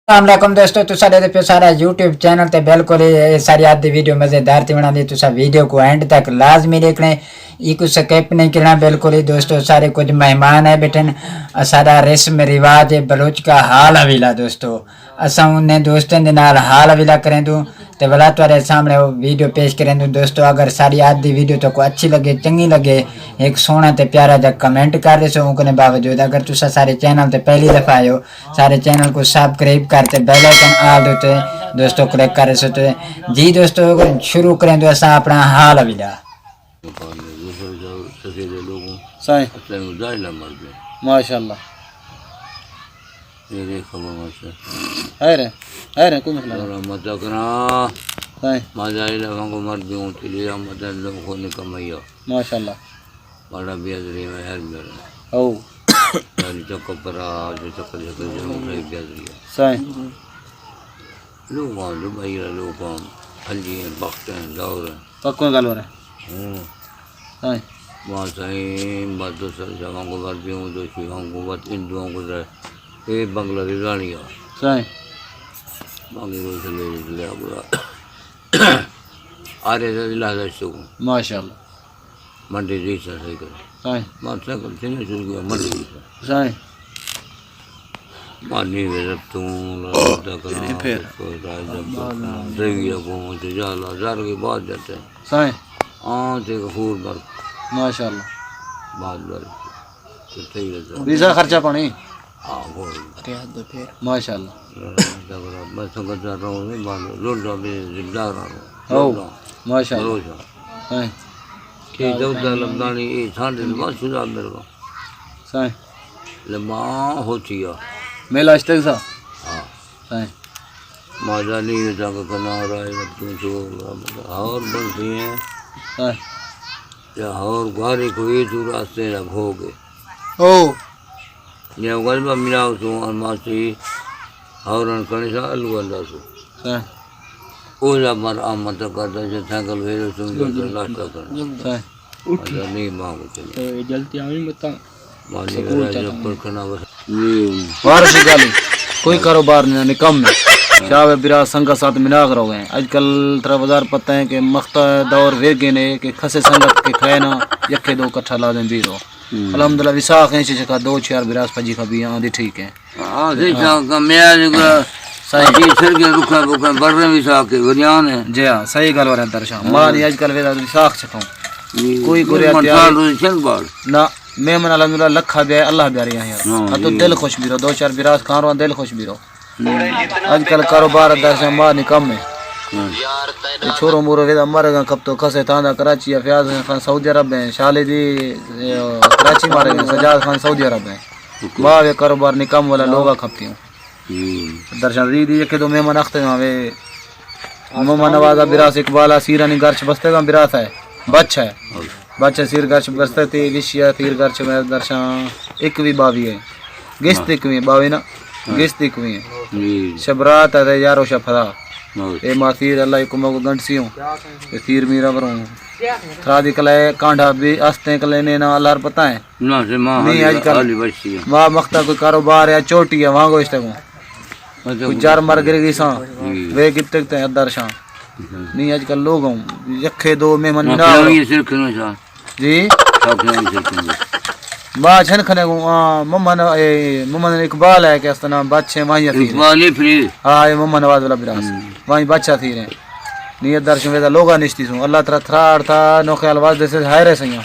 अस्सलाम दोस्तों तुसा दे पे सारा यूट्यूब चैनल ते बिल्कुल सारी आज दी वीडियो मजेदार थी बना दी तुसा वीडियो को एंड तक लाजमी देखने एक स्किप नहीं करना बिल्कुल ही दोस्तों सारे कुछ मेहमान है बैठन सारा रस्म रिवाज बलोच का हाल हवीला दोस्तों असा उन्हें दोस्तों के नाल हाल हवीला करें दूँ तो भला तुम्हारे सामने वो वीडियो पेश करें दूँ दोस्तों अगर सारी आज दी वीडियो तो को अच्छी लगे चंगी लगे एक सोना ते प्यारा जा कमेंट कर दे सो उनके बावजूद अगर तुसा सारे चैनल ते पहली दफ़ा आयो सारे चैनल को सब्सक्राइब करते बेल आइकन ऑल देते दोस्तों क्लिक कर सकते जी दोस्तों शुरू करें तो असा अपना हाल हवीला माशाल्लाह ये खबर मत है रे कोई मसला और मत करना नहीं मजा ही लगा को मर दूं तेरे मत लोग को निकमैया माशाल्लाह बड़ा बेदरी में हर मेरे ओ सारी चक्कर पर जो चक्कर जो नहीं बेदरी सही लोग भाई लोग फंजी बख्त हैं दौर पक्का गल हो रहा सही वहाँ सही बात तो सर जगहों को बात भी हूँ तो शिवों को बात इन दुआओं को ये बांग्लादेश रानी है सही बांग्लादेश से ले बुरा आरे से लाजा शुरू माशाल्लाह मंडी जी से सही कर सही बात से कर चीज़ शुरू किया मंडी जी से सही मानी वेरत तू लाता करा फिर देवी को मुझे जाला जार के बाद जाते हैं सही ते गफूर बर माशाल्लाह बाद बर तो सही रहता वीजा खर्चा पानी हाँ वो माशाल्लाह जबरा बस तो कर रहा हूँ मैं बाद रोड पे जिम्मेदार ओ हूँ माशाल्लाह रोज सही कि जब लम्बानी ये ठंड में सुधा मेरे को सही लम्बा होती है मेला अस्तेक सा हाँ सही माजा नहीं जाकर करना रहा है तू जो और बनती हैं सही या और गाड़ी को ये दूर रास्ते ना भोगे ओ ये गलबा मिलाओ तो अनमासी और अनकने सा अलग अलग सो सही ओ जब मर आमत करता है साइकिल भेजो तुम जो नाश्ता करना सही अच्छा नहीं मांगो चलो जल्दी आवी मत मानी मेरा जब पर खाना बस ये वारस गाली कोई कारोबार नहीं निकम में शाह बिरा संगत साथ मिला कर गए आजकल तरह बाजार पता है कि मख्ता दौर वे गए ने कि खसे संगत के खाए ना यखे दो कट्ठा ला दें बीरो अल्हम्दुलिल्लाह विसाख है चका दो चार बिरास फजी फबी आंधी ठीक है हां देखा का मैं जो सही सर के रुखा बुखा बढ़ रहे विसाख के बनियान है जी हां सही गल हो रहा दर्शा मां आजकल वे विसाख छको कोई गुरिया चल बाड़ ना मेहमान अल्हम्दुलिल्लाह लखा बे अल्लाह ब्यारी यार तो दिल खुश भी रो दो चार बिरास खारो दिल खुश भी रो आजकल कारोबार दर्शा मां निकम में ये छोरो मोरो वेदा मरेगा कब तो खसे तांदा कराची या फयाज खान सऊदी अरब में शाले दी कराची मारे सजाद खान सऊदी अरब में मां वे कारोबार निकम वाला लोगा खपती हूं दर्शन दी दी के दो मेहमान अख्ते वे मोहम्मद नवाजा बिरास इकबाल सीरानी गर्च बस्ते का बिरास है बच्चा है बच्चा सिर गर्च बस्ते थे विशिया सिर गर्च में दर्शन एक भी बावी है गिस्त एक भी बावी ना गिस्त एक भी है शबरात है यारो शफरा ए मासीर अल्लाह को मगो गंडसियों ए तीर मीरा बरो थरादी कले कांडा भी अस्ते कले ने ना अल्लाह पता है ना से मां नहीं आजकल मां मख्ता कोई कारोबार या चोटी है वहां गोश्त को कोई जार मर गिर सा वे कितने ते अदर शा नहीं आजकल लोग हूं यखे दो मेहमान ना जी मां छन खने मोहम्मद इकबाल है के अस्तना बच्चे माहिया थी इकबाल फ्री हां ये मोहम्मद नवाज वाला बिरास वहीं बच्चा थी रे नियत दर्शन वेदा लोगा निश्ती सु अल्लाह तआला थराड़ था नो ख्याल वाज जैसे हाय रे सैया